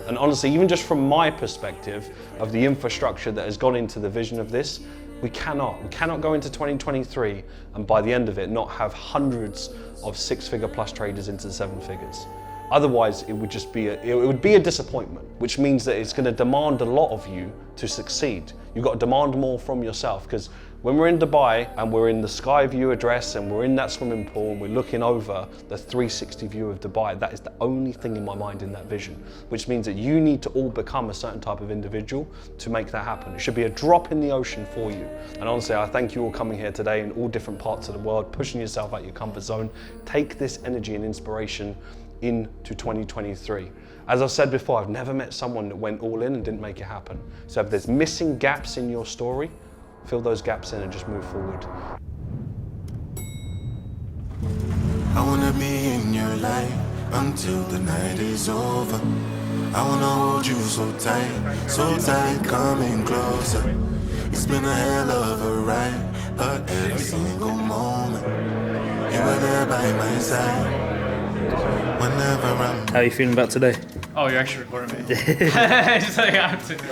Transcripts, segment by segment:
And honestly, even just from my perspective of the infrastructure that has gone into the vision of this, we cannot go into 2023 and by the end of it not have hundreds of six-figure plus traders into the seven figures. Otherwise, it would just be a disappointment, which means that it's going to demand a lot of you to succeed. You've got to demand more from yourself, because when we're in Dubai and we're in the sky view address and we're in that swimming pool and we're looking over the 360 view of Dubai, that is the only thing in my mind in that vision, which means that you need to all become a certain type of individual to make that happen. It should be a drop in the ocean for you. And honestly, I thank you all coming here today in all different parts of the world, pushing yourself out your comfort zone. Take this energy and inspiration into 2023. As I've said before, I've never met someone that went all in and didn't make it happen. So if there's missing gaps in your story, fill those gaps in and just move forward. I wanna be in your life until the night is over. I wanna hold you so tight, coming closer. It's been a hell of a ride, but every single moment you were there by my side. Whenever I'm... How are you feeling about today? Oh, you're actually recording me.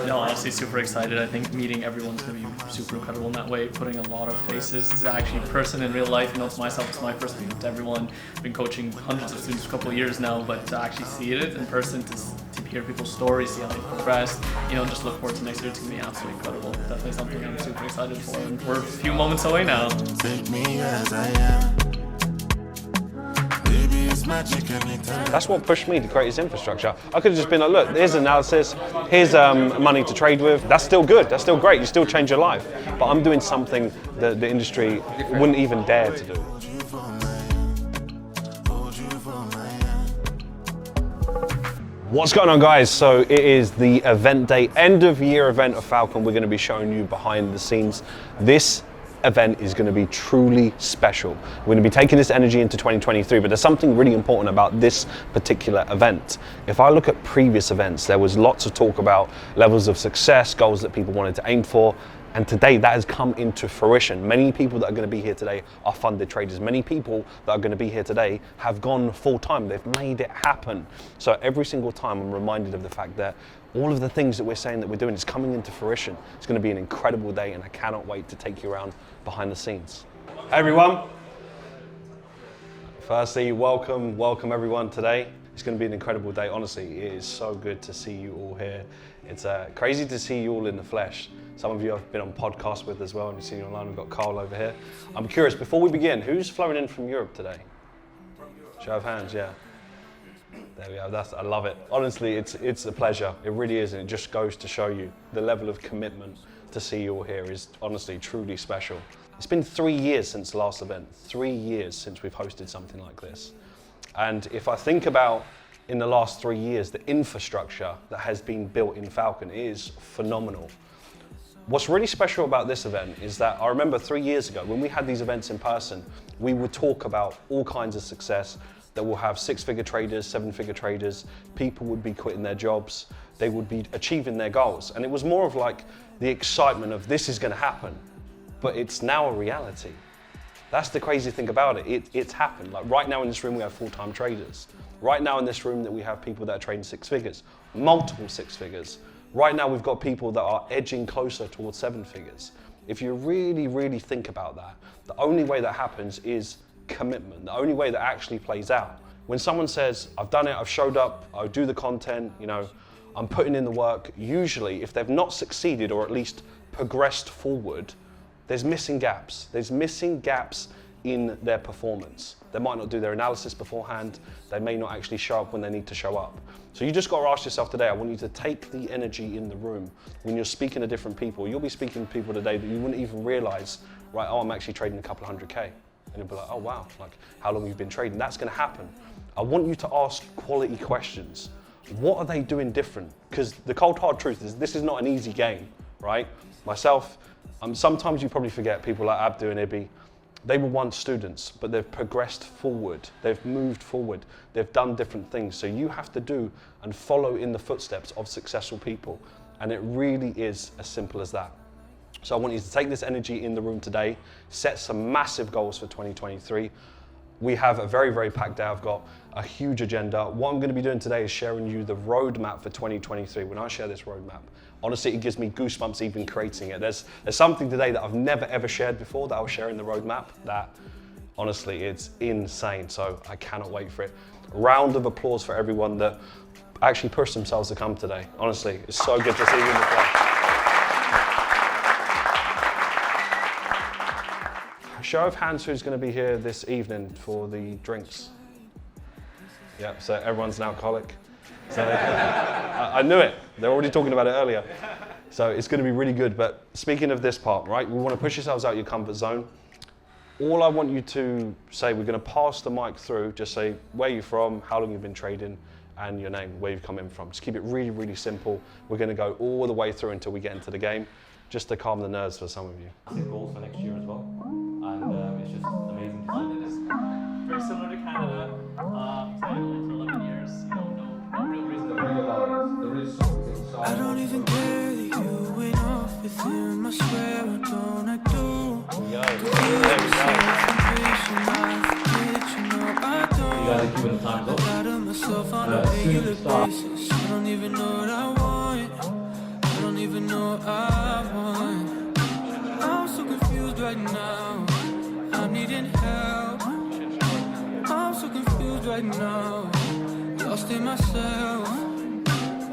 No, honestly, super excited. I think meeting everyone's going to be super incredible in that way, putting a lot of faces to actually person in real life. You know, to myself, it's my first meeting to everyone. I've been coaching hundreds of students for a couple of years now, but to actually see it in person, to hear people's stories, see how they progressed, you know, just look forward to next year. It's going to be absolutely incredible. Definitely something I'm super excited for, and we're a few moments away now. Take me as I am. That's what pushed me to create this infrastructure. I could have just been like, look, here's analysis, here's money to trade with. That's still good, that's still great, you still change your life. But I'm doing something that the industry wouldn't even dare to do. What's going on, guys? So it is the event day, end of year event of Falcon. We're going to be showing you behind the scenes. This event is going to be truly special. We're going to be taking this energy into 2023, but there's something really important about this particular event. If I look at previous events, there was lots of talk about levels of success, goals that people wanted to aim for, and today that has come into fruition. Many people that are going to be here today are funded traders. Many people that are going to be here today have gone full time. They've made it happen. So every single time I'm reminded of the fact that all of the things that we're saying that we're doing is coming into fruition. It's going to be an incredible day, and I cannot wait to take you around behind the scenes. Hey everyone. Firstly, welcome everyone today. It's going to be an incredible day. Honestly, it is so good to see you all here. It's crazy to see you all in the flesh. Some of you I've been on podcasts with as well, and you've seen you online. We've got Carl over here. I'm curious, before we begin, who's flown in from Europe today? Show of hands, yeah. There we go, I love it. Honestly, it's a pleasure. It really is, and it just goes to show you the level of commitment to see you all here is honestly truly special. It's been 3 years since the last event, 3 years since we've hosted something like this. And if I think about in the last 3 years, the infrastructure that has been built in Falcon is phenomenal. What's really special about this event is that I remember 3 years ago when we had these events in person, we would talk about all kinds of success, that we'll have six-figure traders, seven-figure traders, people would be quitting their jobs, they would be achieving their goals. And it was more of like the excitement of this is gonna happen, but it's now a reality. That's the crazy thing about it, it's happened. Like right now in this room we have full-time traders. Right now in this room that we have people that are trading six figures, multiple six figures. Right now we've got people that are edging closer towards seven figures. If you really, really think about that, the only way that happens is commitment. The only way that actually plays out. When someone says, I've done it, I've showed up, I do the content, you know, I'm putting in the work, usually if they've not succeeded or at least progressed forward, there's missing gaps. There's missing gaps in their performance. They might not do their analysis beforehand. They may not actually show up when they need to show up. So you just got to ask yourself today, I want you to take the energy in the room. When you're speaking to different people, you'll be speaking to people today that you wouldn't even realize, right, oh, I'm actually trading a couple 100K. And you'll be like, oh wow, like how long you've been trading. That's gonna happen. I want you to ask quality questions. What are they doing different? Because the cold hard truth is this is not an easy game, right? Myself, sometimes you probably forget people like Abdu and Ibi. They were once students, but they've progressed forward. They've moved forward. They've done different things. So you have to do and follow in the footsteps of successful people. And it really is as simple as that. So I want you to take this energy in the room today, set some massive goals for 2023. We have a very, very packed day. I've got a huge agenda. What I'm going to be doing today is sharing you the roadmap for 2023. When I share this roadmap, honestly, it gives me goosebumps even creating it. There's something today that I've never ever shared before that I'll share in the roadmap that honestly, it's insane. So I cannot wait for it. Round of applause for everyone that actually pushed themselves to come today. Honestly, it's so good to see you in the flesh. Show of hands who's going to be here this evening for the drinks. Yep, so everyone's an alcoholic. So I knew it. They're already talking about it earlier. So it's going to be really good. But speaking of this part, right, we want to push yourselves out your comfort zone. All I want you to say, we're going to pass the mic through, just say where you're from, how long you've been trading, and your name, where you've come in from. Just keep it really, really simple. We're going to go all the way through until we get into the game, just to calm the nerves for some of you. Massive goals for next year as well, and it's just amazing. London is very similar to Canada. Played for 11 years. No real reason to worry about it. There is something inside. I don't even care that you went off with him. I swear I don't, I do. There we go. You guys are giving time up. Soon to start. I don't even know what I want. I don't even know what I want. I'm so confused right now. I'm needing help. I'm so confused right now. Lost in myself.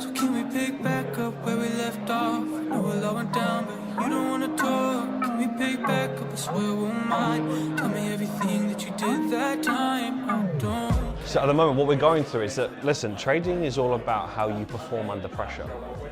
So can we pick back up where we left off? No, well, I went down, but you don't wanna talk. Can we pick back up? I swear I won't mind. Tell me everything that you did that time. I don't. So at the moment, what we're going through is that, listen, trading is all about how you perform under pressure.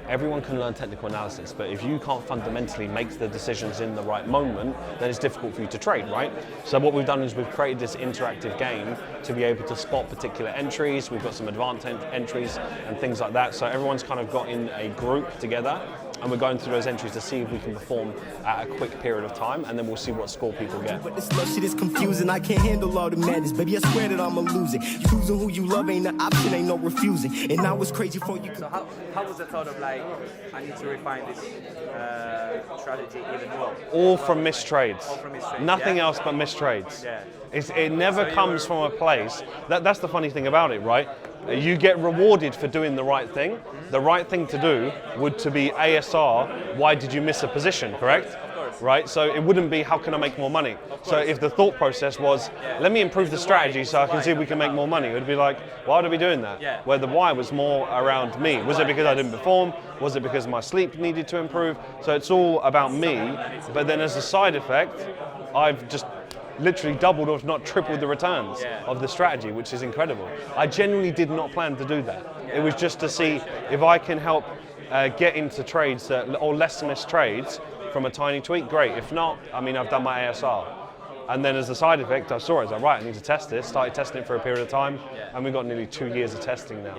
Everyone can learn technical analysis, but if you can't fundamentally make the decisions in the right moment, then it's difficult for you to trade, right? So what we've done is we've created this interactive game to be able to spot particular entries. We've got some advanced entries and things like that. So everyone's kind of got in a group together, and we're going through those entries to see if we can perform at a quick period of time, and then we'll see what score people get. But this love shit is confusing. I can't handle all the madness, baby. I swear that I'ma lose it. Choosing who you love ain't an option, ain't no refusing. And I was crazy for you. So how was the thought of like, I need to refine this strategy even more? All from missed trades. All from missed trades, Nothing yeah? else but missed trades. Yeah. It never comes from a place. That's the funny thing about it, right? You get rewarded for doing the right thing. The right thing to do would to be ASR, why did you miss a position, correct? Of course. Right? So it wouldn't be, how can I make more money? So if the thought process was, let me improve the strategy so I can see if we can make more money, it would be like, why are we doing that? Yeah. Where the why was more around me. Was it because I didn't perform? Was it because my sleep needed to improve? So it's all about me, but then as a side effect, I've just literally doubled or if not tripled the returns of the strategy, which is incredible. I genuinely did not plan to do that. It was just to see if I can help get into trades or less missed trades from a tiny tweak, great. If not, I mean, I've done my ASR. And then as a side effect, I saw it, I was like, right, I need to test this. Started testing it for a period of time, and we've got nearly 2 years of testing now.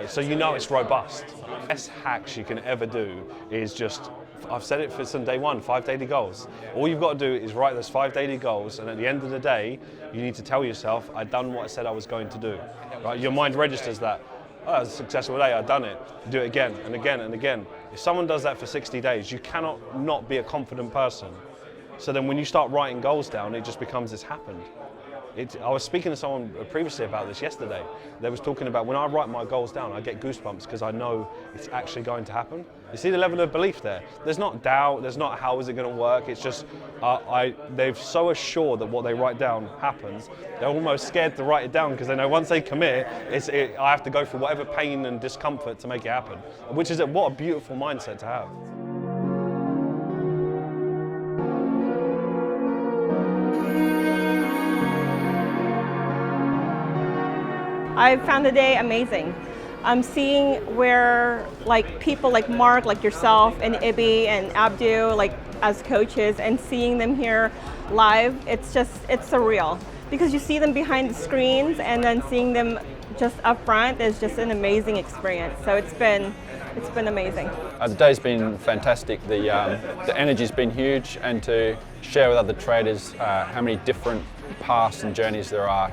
So you know it's robust. Best hacks you can ever do is just, I've said it from day one, 5 daily goals. All you've got to do is write those 5 daily goals, and at the end of the day, you need to tell yourself, I've done what I said I was going to do. Right? Your mind registers that. Oh, it was a successful day, I've done it. Do it again and again and again. If someone does that for 60 days, you cannot not be a confident person. So then when you start writing goals down, it just becomes this happened. I was speaking to someone previously about this yesterday. They was talking about when I write my goals down, I get goosebumps because I know it's actually going to happen. You see the level of belief there? There's not doubt, there's not how is it going to work, it's just they're so assured that what they write down happens, they're almost scared to write it down because they know once they commit, I have to go through whatever pain and discomfort to make it happen, which is what a beautiful mindset to have. I found the day amazing. I'm seeing where people like Mark, like yourself, and Ibi and Abdu, as coaches, and seeing them here live, it's surreal. Because you see them behind the screens, and then seeing them just up front is just an amazing experience. So it's been amazing. The day's been fantastic. The energy's been huge, and to share with other traders how many different paths and journeys there are.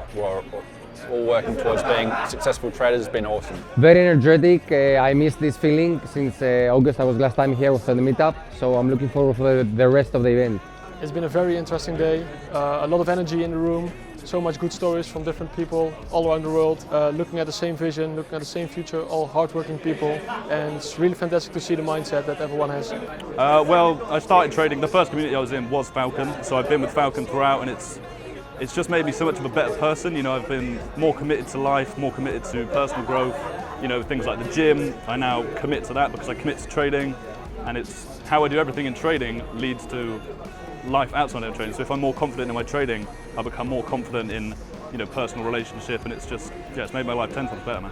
All working towards being successful traders has been awesome. Very energetic. I missed this feeling since August. I was last time here for the meetup, so I'm looking forward for the rest of the event. It's been a very interesting day. A lot of energy in the room. so much good stories from different people all around the world, looking at the same vision, looking at the same future, all hardworking people, and it's really fantastic to see the mindset that everyone has. Well, I started trading, the first community I was in was Falcon, so I've been with Falcon throughout, and it's just made me so much of a better person. You know, I've been more committed to life, more committed to personal growth. You know, things like the gym, I now commit to that because I commit to trading, and it's how I do everything in trading leads to life outside of trading. So if I'm more confident in my trading, I become more confident in, you know, personal relationship, and it's just, yeah, it's made my life 10 times better, man.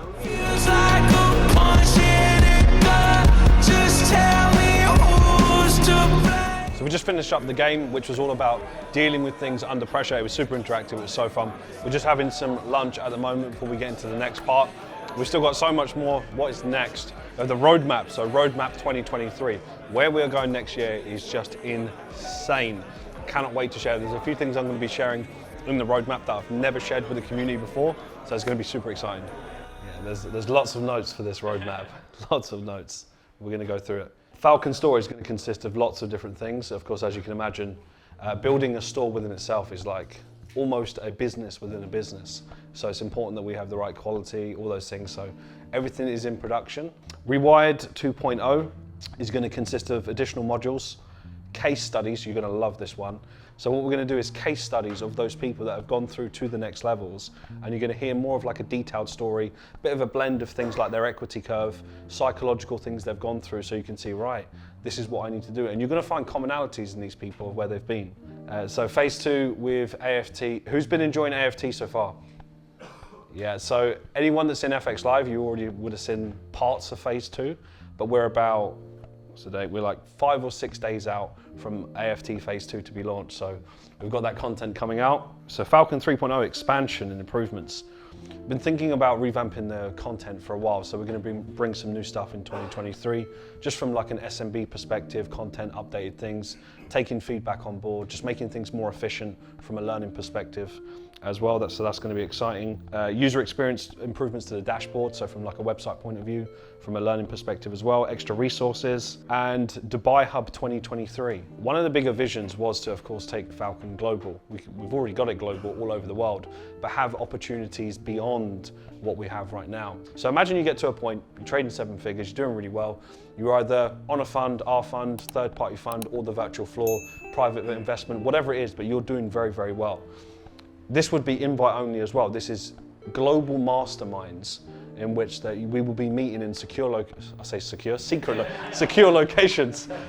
So we just finished up the game, which was all about dealing with things under pressure. It was super interactive, it was so fun. We're just having some lunch at the moment before we get into the next part. We've still got so much more. What is next? The roadmap, so roadmap 2023. Where we're going next year is just insane. Cannot wait to share. There's a few things I'm going to be sharing in the roadmap that I've never shared with the community before, so it's going to be super exciting. Yeah, there's lots of notes for this roadmap, lots of notes. We're going to go through it. Falcon store is going to consist of lots of different things. Of course, as you can imagine, building a store within itself is like almost a business within a business. So it's important that we have the right quality, all those things. So everything is in production. Rewired 2.0 is going to consist of additional modules, case studies. You're going to love this one. So what we're going to do is case studies of those people that have gone through to the next levels, and you're going to hear more of like a detailed story, a bit of a blend of things like their equity curve, psychological things they've gone through, so you can see, right, this is what I need to do. And you're going to find commonalities in these people of where they've been. So phase 2 with AFT. Who's been enjoying AFT so far? Yeah, so anyone that's in FX Live, you already would have seen parts of phase 2, but we're about, today we're like 5 or 6 days out from AFT phase 2 to be launched, so we've got that content coming out. So Falcon 3.0 expansion and improvements. Been thinking about revamping the content for a while, so we're going to bring some new stuff in 2023, just from like an SMB perspective, content, updated things, taking feedback on board, just making things more efficient from a learning perspective as well. So that's going to be exciting. User experience improvements to the dashboard, so from like a website point of view, from a learning perspective as well, extra resources, and Dubai Hub 2023. One of the bigger visions was to, of course, take Falcon global. We've already got it global all over the world, but have opportunities beyond what we have right now. So imagine you get to a point, you're trading 7 figures, you're doing really well, you're either on a fund, our fund, third-party fund, or the virtual floor, private investment, whatever it is, but you're doing very, very well. This would be invite only as well. This is global masterminds in which we will be meeting in secure locations. Don't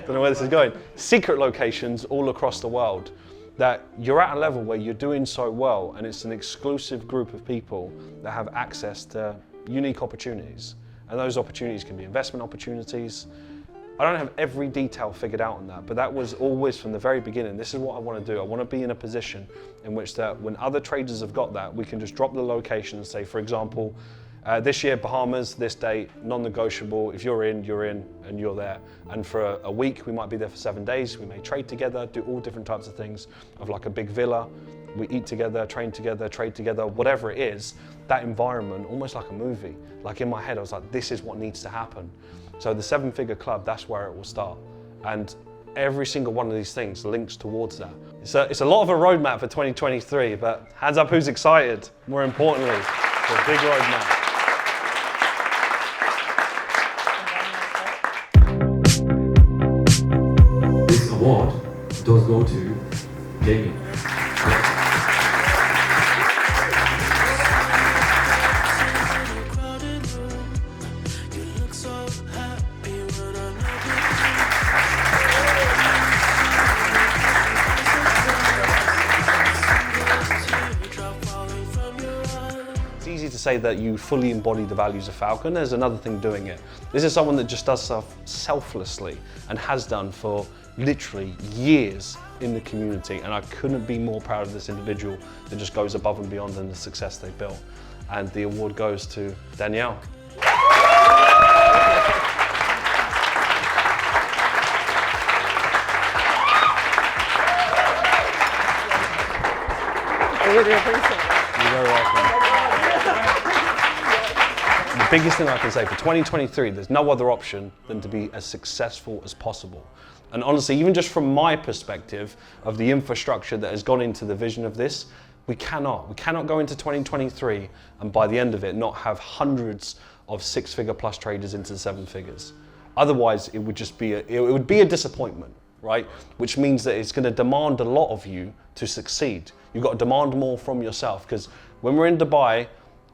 know where this is going. Secret locations all across the world. That you're at a level where you're doing so well, and it's an exclusive group of people that have access to unique opportunities. And those opportunities can be investment opportunities. I don't have every detail figured out on that, but that was always from the very beginning. This is what I want to do. I want to be in a position in which that when other traders have got that, we can just drop the location and say, for example, this year, Bahamas, this date, non-negotiable. If you're in, and you're there. And for a week, we might be there for 7 days. We may trade together, do all different types of things of like a big villa. We eat together, train together, trade together, whatever it is, that environment, almost like a movie. Like in my head, I was like, this is what needs to happen. So the 7-figure club, that's where it will start. And every single one of these things links towards that. It's a lot of a roadmap for 2023, but hands up who's excited, more importantly, for a big roadmap. This award does go to Jamie. Say that you fully embody the values of Falcon. There's another thing doing it. This is someone that just does stuff selflessly and has done for literally years in the community, and I couldn't be more proud of this individual that just goes above and beyond in the success they built. And the award goes to Danielle. I really appreciate it. You're very welcome. The biggest thing I can say for 2023, there's no other option than to be as successful as possible. And honestly, even just from my perspective of the infrastructure that has gone into the vision of this, We cannot go into 2023 and by the end of it not have hundreds of 6-figure plus traders into 7 figures. Otherwise, it would just be a disappointment, right? Which means that it's going to demand a lot of you to succeed. You've got to demand more from yourself, because when we're in Dubai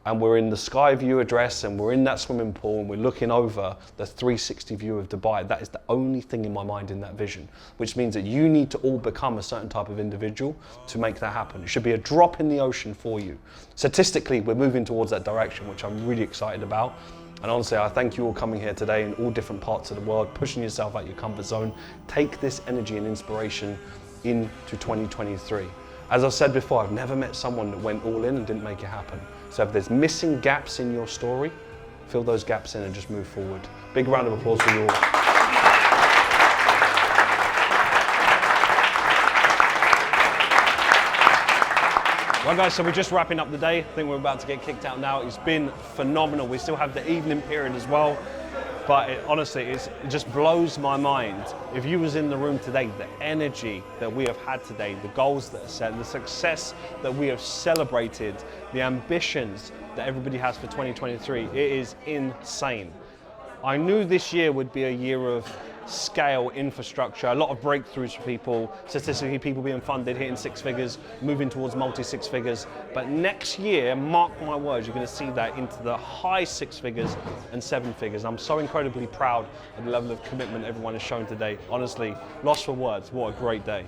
and we're in the sky view address and we're in that swimming pool and we're looking over the 360 view of Dubai, that is the only thing in my mind in that vision, which means that you need to all become a certain type of individual to make that happen. It should be a drop in the ocean for you. Statistically, we're moving towards that direction, which I'm really excited about. And honestly, I thank you all coming here today in all different parts of the world, pushing yourself out your comfort zone. Take this energy and inspiration into 2023. As I've said before, I've never met someone that went all in and didn't make it happen. So if there's missing gaps in your story, fill those gaps in and just move forward. Big round of applause for you all. Well guys, so we're just wrapping up the day. I think we're about to get kicked out now. It's been phenomenal. We still have the evening period as well. But honestly, it just blows my mind. If you was in the room today, the energy that we have had today, the goals that are set, the success that we have celebrated, the ambitions that everybody has for 2023, it is insane. I knew this year would be a year of scale infrastructure, a lot of breakthroughs for people, statistically people being funded, hitting 6 figures, moving towards multi-6 figures. But next year, mark my words, you're going to see that into the high 6 figures and 7 figures. I'm so incredibly proud of the level of commitment everyone has shown today. Honestly, lost for words. What a great day.